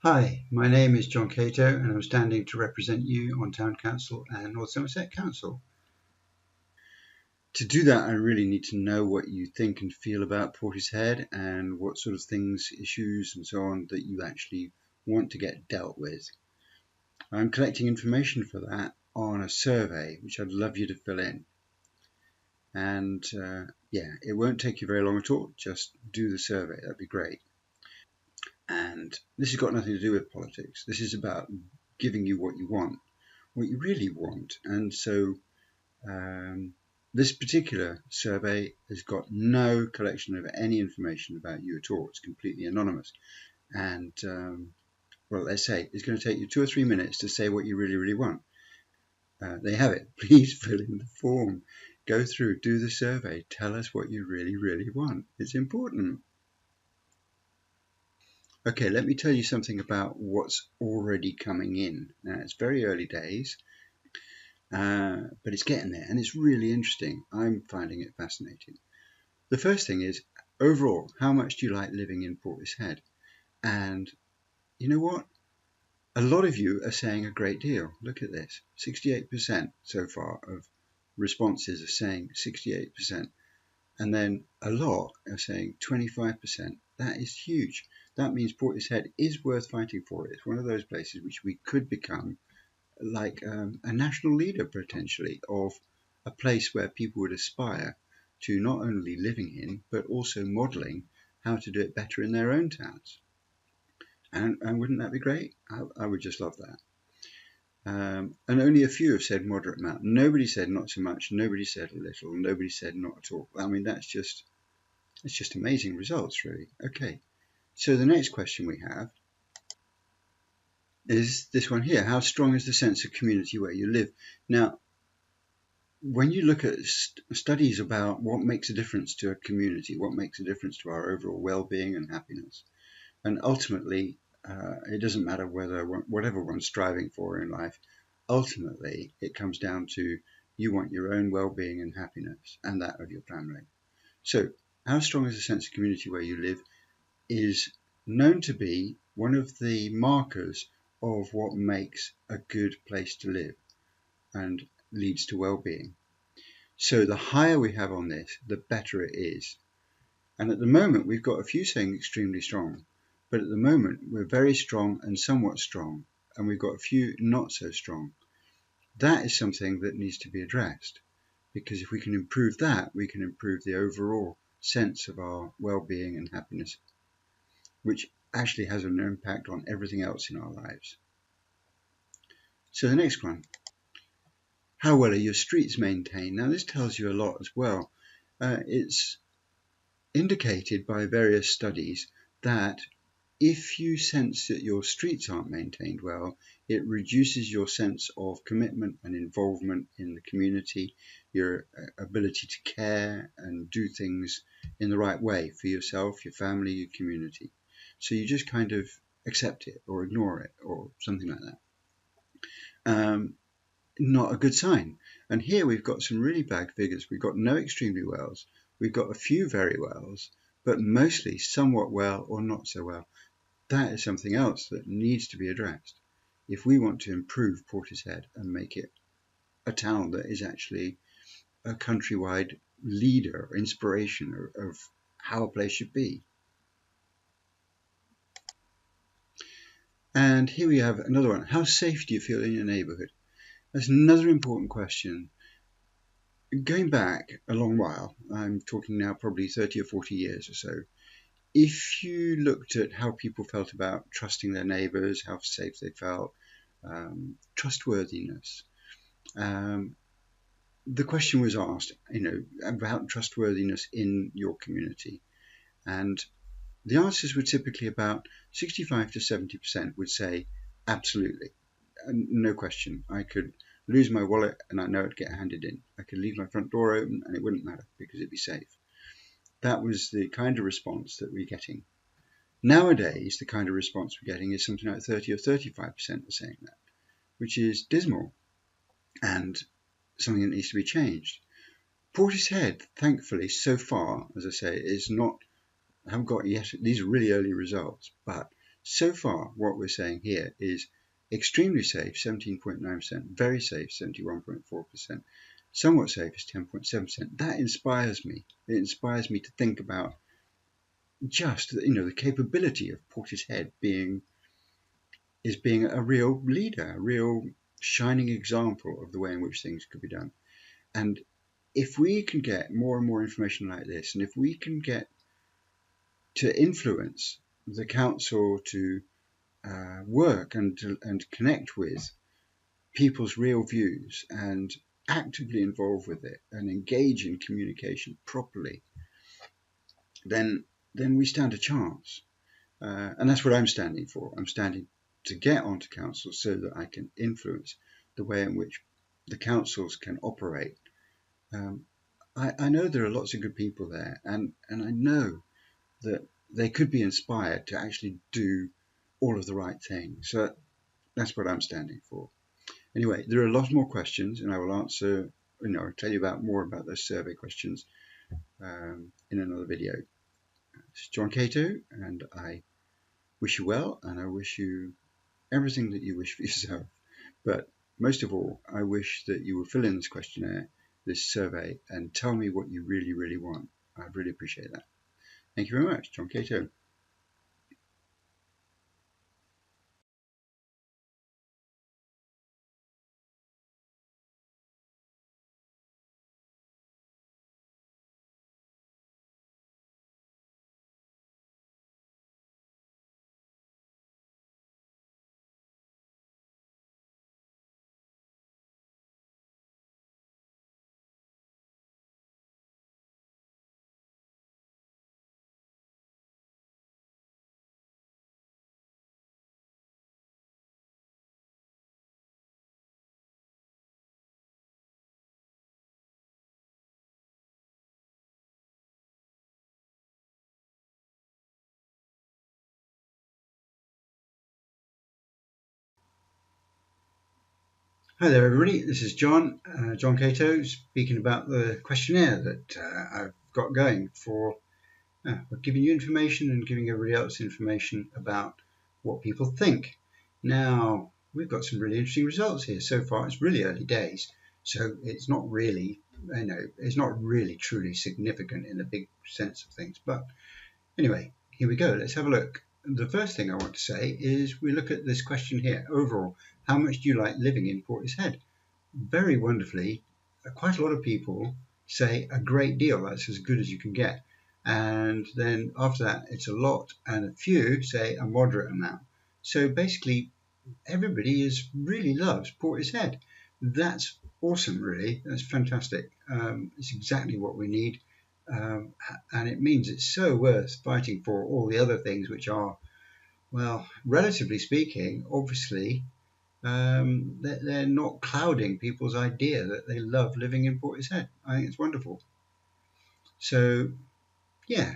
Hi, my name is John Cato and I'm standing to represent you on Town Council and North Somerset Council. To do that, I really need to know what you think and feel about Portishead and what sort of things, issues and so on that you actually want to get dealt with. I'm collecting information for that on a survey which I'd love you to fill in. And yeah, it won't take you very long at all. Just do the survey, that'd be great. And this has got nothing to do with politics. This is about giving you what you want, what you really want. And so this particular survey has got no collection of any information about you at all. It's completely anonymous. And well, let's say it's going to take you 2 or 3 minutes to say what you really, really want. There you have it. Please fill in the form. Go through, do the survey. Tell us what you really, really want. It's important. Okay, let me tell you something about what's already coming in. Now, it's very early days, but it's getting there, and it's really interesting. I'm finding it fascinating. The first thing is, overall, how much do you like living in Portishead? And you know what? A lot of you are saying a great deal. Look at this. 68% so far of responses are saying 68%. And then a lot are saying 25%. That is huge. That means Portishead is worth fighting for. It's one of those places which we could become like a national leader potentially of a place where people would aspire to not only living in but also modelling how to do it better in their own towns. And wouldn't that be great? I would just love that. And only a few have said moderate amount. Nobody said not so much. Nobody said a little. Nobody said not at all. I mean, it's just amazing results, really. Okay, so the next question we have is this one here. How strong is the sense of community where you live? Now, when you look at studies about what makes a difference to a community, what makes a difference to our overall well-being and happiness, and ultimately, it doesn't matter whatever one's striving for in life, ultimately it comes down to you want your own well-being and happiness and that of your family. So how strong is the sense of community where you live is known to be one of the markers of what makes a good place to live and leads to well-being. So the higher we have on this, the better it is. And at the moment, we've got a few saying extremely strong, but at the moment, we're very strong and somewhat strong, and we've got a few not so strong. That is something that needs to be addressed, because if we can improve that, we can improve the overall sense of our well-being and happiness, which actually has an impact on everything else in our lives. So the next one, how well are your streets maintained? Now this tells you a lot as well. It's indicated by various studies that if you sense that your streets aren't maintained well, it reduces your sense of commitment and involvement in the community, your ability to care and do things in the right way for yourself, your family, your community. So you just kind of accept it or ignore it or something like that. Not a good sign. And here we've got some really bad figures. We've got no extremely wells. We've got a few very wells, but mostly somewhat well or not so well. That is something else that needs to be addressed if we want to improve Portishead and make it a town that is actually a countrywide leader, inspiration of how a place should be. And here we have another one. How safe do you feel in your neighbourhood? That's another important question. Going back a long while, I'm talking now probably 30 or 40 years or so, if you looked at how people felt about trusting their neighbours, how safe they felt, trustworthiness, the question was asked, about trustworthiness in your community. And the answers were typically about 65 to 70% would say, absolutely, no question. I could lose my wallet and I know it'd get handed in. I could leave my front door open and it wouldn't matter because it'd be safe. That was the kind of response that we're getting. Nowadays, the kind of response we're getting is something like 30 or 35% are saying that, which is dismal and something that needs to be changed. Portishead, thankfully, so far, as I say, haven't got yet, these are really early results, but so far what we're saying here is extremely safe, 17.9%, very safe, 71.4%, somewhat safe is 10.7%. That inspires me. It inspires me to think about just, the capability of Portishead being a real leader, a real shining example of the way in which things could be done. And if we can get more and more information like this, and if we can get to influence the council to work and connect with people's real views and actively involve with it and engage in communication properly, then we stand a chance. And that's what I'm standing for. I'm standing to get onto council so that I can influence the way in which the councils can operate. I know there are lots of good people there, and I know that they could be inspired to actually do all of the right things. So that's what I'm standing for. Anyway, there are lots more questions, and I will answer, tell you more about those survey questions in another video. It's John Cato, and I wish you well, and I wish you everything that you wish for yourself. But most of all, I wish that you will fill in this questionnaire, this survey, and tell me what you really, really want. I'd really appreciate that. Thank you very much, John Cato. Hi there, everybody. This is John Cato, speaking about the questionnaire that I've got going for giving you information and giving everybody else information about what people think. Now, we've got some really interesting results here. So far, it's really early days, so it's not really, it's not really truly significant in the big sense of things. But anyway, here we go. Let's have a look. The first thing I want to say is we look at this question here. Overall, how much do you like living in Portishead? Very wonderfully, quite a lot of people say a great deal. That's as good as you can get. And then after that, it's a lot, and a few say a moderate amount. So basically, everybody really loves Portishead. That's awesome, really. That's fantastic. It's exactly what we need. And it means it's so worth fighting for all the other things which are, well, relatively speaking, obviously, they're not clouding people's idea that they love living in Portishead. I think it's wonderful. So, yeah.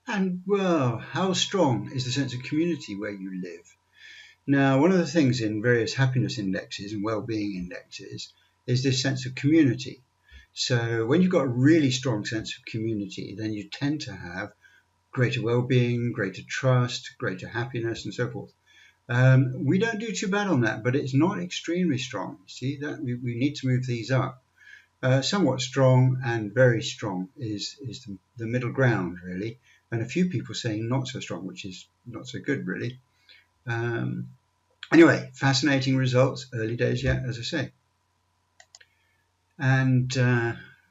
And, well, how strong is the sense of community where you live? Now, one of the things in various happiness indexes and well-being indexes is this sense of community. So when you've got a really strong sense of community, then you tend to have greater well-being, greater trust, greater happiness, and so forth. We don't do too bad on that, but it's not extremely strong. See that we need to move these up. Somewhat strong and very strong is the middle ground, really. And a few people saying not so strong, which is not so good, really. Anyway, fascinating results. Early days yet, as I say. And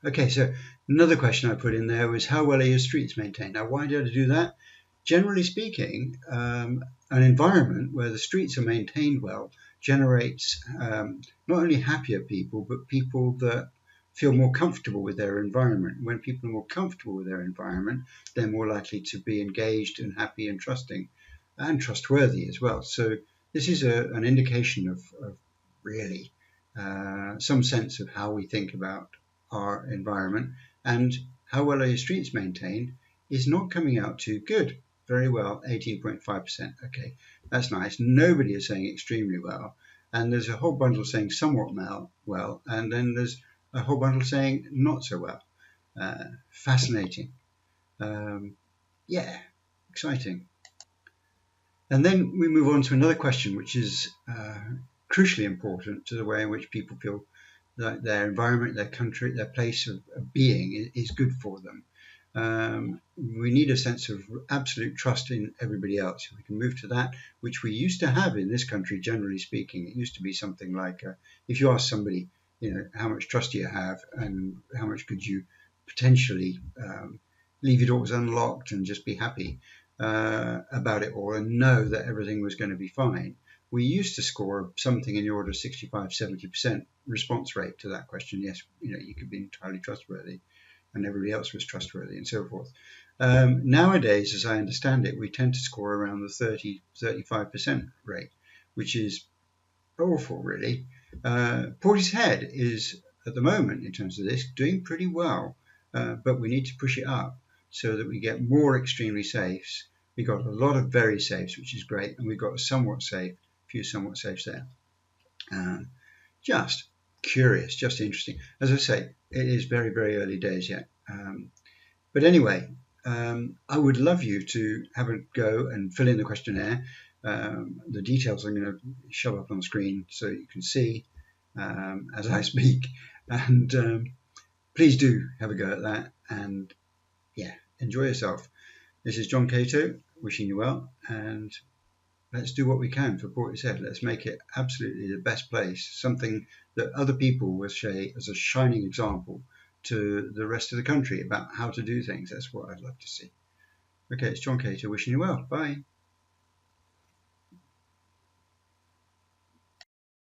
okay, so another question I put in there was, how well are your streets maintained? Now, why did I do that? Generally speaking, an environment where the streets are maintained well generates not only happier people, but people that feel more comfortable with their environment. When people are more comfortable with their environment, they're more likely to be engaged and happy and trusting and trustworthy as well. So this is an indication of really some sense of how we think about our environment, and how well are your streets maintained is not coming out too good. Very well, 18.5%. Okay, that's nice. Nobody is saying extremely well, and there's a whole bundle saying somewhat well, and then there's a whole bundle saying not so well. Fascinating. Yeah, exciting. And then we move on to another question, which is crucially important to the way in which people feel that their environment, their country, their place of being is good for them. We need a sense of absolute trust in everybody else. If we can move to that, which we used to have in this country, generally speaking, it used to be something like, if you ask somebody, how much trust do you have, and how much could you potentially leave your doors unlocked and just be happy about it all and know that everything was going to be fine. We used to score something in the order of 65-70% response rate to that question. Yes, you could be entirely trustworthy, and everybody else was trustworthy, and so forth. Nowadays, as I understand it, we tend to score around the 30-35% rate, which is awful, really. Portishead is, at the moment, in terms of this, doing pretty well, but we need to push it up so that we get more extremely safes. We've got a lot of very safes, which is great, and we've got a few somewhat safes there. Just curious, just interesting. As I say, it is very, very early days yet. But anyway, I would love you to have a go and fill in the questionnaire. The details I'm going to show up on the screen so you can see as I speak. And please do have a go at that. And yeah, enjoy yourself. This is John Cato wishing you well, and let's do what we can for Portishead. Let's make it absolutely the best place, something that other people will say as a shining example to the rest of the country about how to do things. That's what I'd love to see. Okay, it's John Cato wishing you well. Bye.